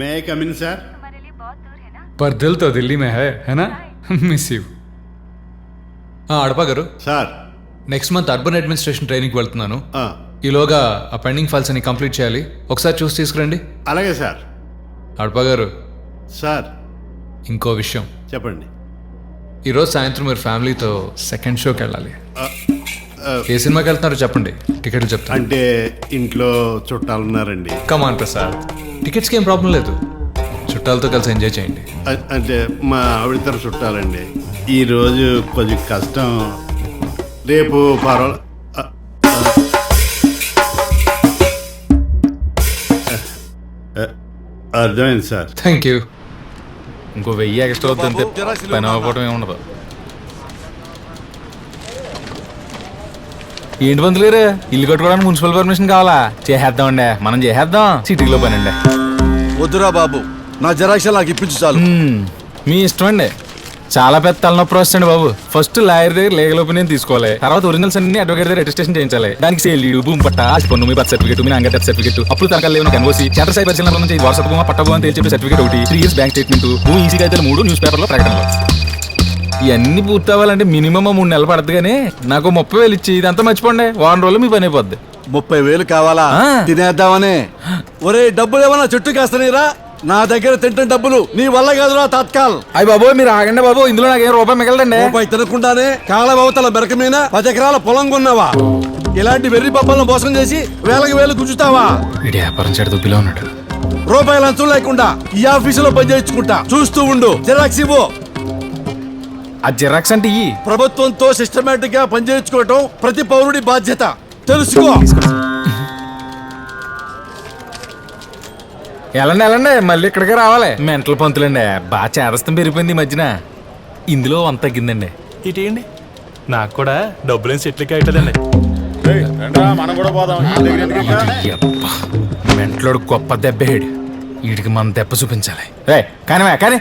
May I come in sir? पर दिल तो दिल्ली में है ना? Miss you. అడప గారు, sir. Next month urban administration ట్రైనింగ్కి వెళ్తున్నాను. ఆ, ఈలోగా ఆ పెండింగ్ ఫైల్స్ అన్ని కంప్లీట్ చేయాలి. ఒకసారి చూసి తీసుకురండి. అలాగే సార్. అడప గారు, సార్ ఇంకో విషయం. చెప్పండి. ఈరోజు సాయంత్రం మీరు ఫ్యామిలీతో సెకండ్ షోకి వెళ్ళాలి. ఆ, ఆ, ఏ సినిమాకి వెళ్తున్నారో చెప్పండి, టికెట్లు చెప్తాను. అంటే ఇంట్లో చుట్టాలు ఉన్నారండి. కమాన్ ప్రసాద్, టికెట్స్కి ఏం ప్రాబ్లం లేదు. చుట్టాలతో కలిసి ఎంజాయ్ చేయండి. అంటే మా ఆవిడతర చుట్టాలండి. ఈరోజు కొంచెం కష్టం. రేపు పర్వాలేదు. అర్థమైంది సార్. Thank you. ఇంకో 1000 ఎక్స్ట్రా వద్దంతే, పని అవ్వకపోవడం ఏముండదు. ఏంటి బంధులేరు, ఇల్లు కట్టుకోవడానికి మున్సిపల్ పర్మిషన్ కావాలా? చేసేద్దామండి, మనం చేసేద్దాం. సిటీలో పని అండి. వద్దురా బాబు, నా జెరాక్స్ నాకు ఇప్పించు చాలు. మీ ఇష్టం అండి. చాలా పెద్ద తలనొప్పి వస్తుంది బాబు. ఫస్ట్ లాయర్ దగ్గర లీగల్ ఒపీనియన్ తీసుకోవాలి, తర్వాత ఒరిజినల్స్ అన్ని అడ్వకేట్ దగ్గర రిజిస్ట్రేషన్ చేయించాలి. దానికి సేల్ భూమి పట్ట, పన్ను, మీ బర్త్ సర్టిఫికేట్, మీ నాన్న డెత్ సర్టిఫికేట్, అప్పుడు తనకాలు లేవు ఎన్ఓసి, చట్ట సై పరిశీలన నుంచి వారసత్వ భూమా పట్ట భూమా తేల్చి సర్టిఫికేట్ ఒకటి, 3 years బ్యాంక్ స్టేట్మెంట్, భూమి ఈసీ అయితే 3 న్యూస్ పేపర్లో ప్రకటనలో. ఇవన్నీ పూర్తి అవ్వాలంటే మినిమం 3 నెలలు పడుతుంది. కానీ నాకు 30,000 ఇచ్చి ఇదంతా మర్చిపోండి, వారం రోజులు మీ పని అయిపోద్ది. 30,000 కావాలా? తినేద్దామనే. ఒరే, డబ్బులు ఏమన్నా చెట్టు కాస్తనీరా? నా దగ్గర తింటున్న డబ్బులు నీ వల్ల కాదురా తాత్కాల్. అయ్యి బాబు, మీరు ఆగండి బాబు, ఇందులో నాకు 1 రూపాయి మిగలదండి. రూపాయి తినకుండానే కాలవతల మెరక మీద 10 ఎకరాల పొలం కొన్నావా? ఇలాంటి వెర్రి పబ్బలను మోసం చేసి వేలకు వేలు గుంజుతావా? వీడి వ్యాపారం చెడు దుబ్బిలో ఉన్నాడు. రూపాయి లంచం లేకుండా ఈ ఆఫీసులో పనిచేయించుకుంటా, చూస్తూ ఉండు. జిరాక్స్ ఇవ్వు. ఆ జిరాక్స్ అంటే ఈ ప్రభుత్వంతో సిస్టమేటిక్ గా పనిచేయించుకోవటం ప్రతి పౌరుడి బాధ్యత, తెలుసుకో. వెళ్ళండి, మళ్ళీ ఇక్కడికే రావాలి. మెంటల్ పంతులండి, బాగా చేదస్తం పెరిగిపోయింది ఈ మధ్యన. ఇందులో అంత తగ్గిందండి. ఇటేయండి, నాకు కూడా డబ్బులేని సెట్లకి అవుతుందండి. మెంటలోడు గొప్ప దెబ్బేడు, వీడికి మన దెబ్బ చూపించాలి. కానీ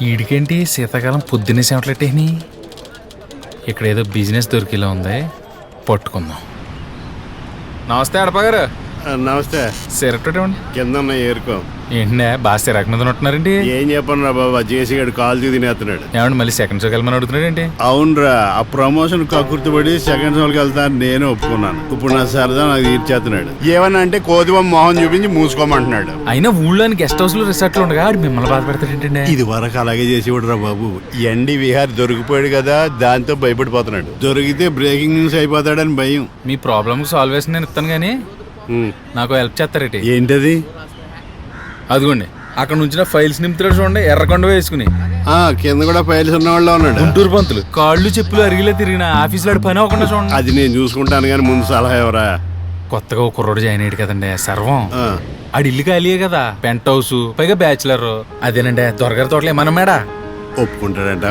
వీడికేంటి శీతాకాలం పొద్దున్నే సెమట్లెట్టేని. ఇక్కడ ఏదో బిజినెస్ దొరికేలా ఉంది, పట్టుకుందాం. నమస్తే అడపగారు. నమస్తే. సిరక్ట్ ఇవ్వండి. కింద ఉన్న ఏరుకో. ఏంటంటే బాగా సిరాక్ మీద ఉంటున్నారండి. ఏం చెప్పను రా బాబా, జేసీగాడు కాలు తినేస్తున్నాడు. ఏమండి మళ్ళీ సెకండ్ షోకి వెళ్ళమని అడుగుతున్నాడు ఏంటి? అవునరా, ఆ ప్రమోషన్ కక్కుర్తిపడి సెకండ్ షోకి వెళ్తాను నేను ఒప్పుకున్నాను. ఇప్పుడు నా సరదా నాకు తీర్చేస్తున్నాడు. ఏమన్నా అంటే కోతిబొమ్మ మొహం చూపించి మూసుకోమంటున్నాడు. అయినా ఊళ్ళోని గెస్ట్ హౌస్ లో రిసార్ట్లు ఉండగా ఆడు మిమ్మల్ని బాధపడతాడు ఏంటండి? ఇది వరకు అలాగే చేసేవాడు రా బాబు. ఎండి విహార్ దొరికిపోయాడు కదా, దాంతో భయపడిపోతున్నాడు. దొరికితే బ్రేకింగ్ న్యూస్ అయిపోతాడని భయం. మీ ప్రాబ్లమ్ సాల్వ్ చేసి నేను ఇస్తాను కానీ నాకు హెల్ప్ చేస్తారేంటి? ఏంటది? అదిగోండి, అక్కడ నుంచి ఫైల్స్ నింపుతాడు చూడండి, ఎర్రకొండ వేసుకుని. కింద కూడా ఫైల్స్ ఉన్న వాళ్ళు ఉన్నాడు. గుంటూరు పంతులు కాళ్ళు చెప్పులు అరిగిలే తిరిగిన ఆఫీసులో పని అవ్వకుండా చూడండి. అది నేను చూసుకుంటాను కానీ ముందు సలహా ఎవరా? కొత్తగా ఒక కుర్రోడు జాయిన్ అయ్యాడు కదండి సర్వం. ఆడి ఇల్లు ఖాళీయే కదా, పెంట్ హౌస్, పైగా బ్యాచులర్. అదేనండి దొరగారి తోటలు ఏమన్నా మేడా ఒప్పుకుంటాడంట.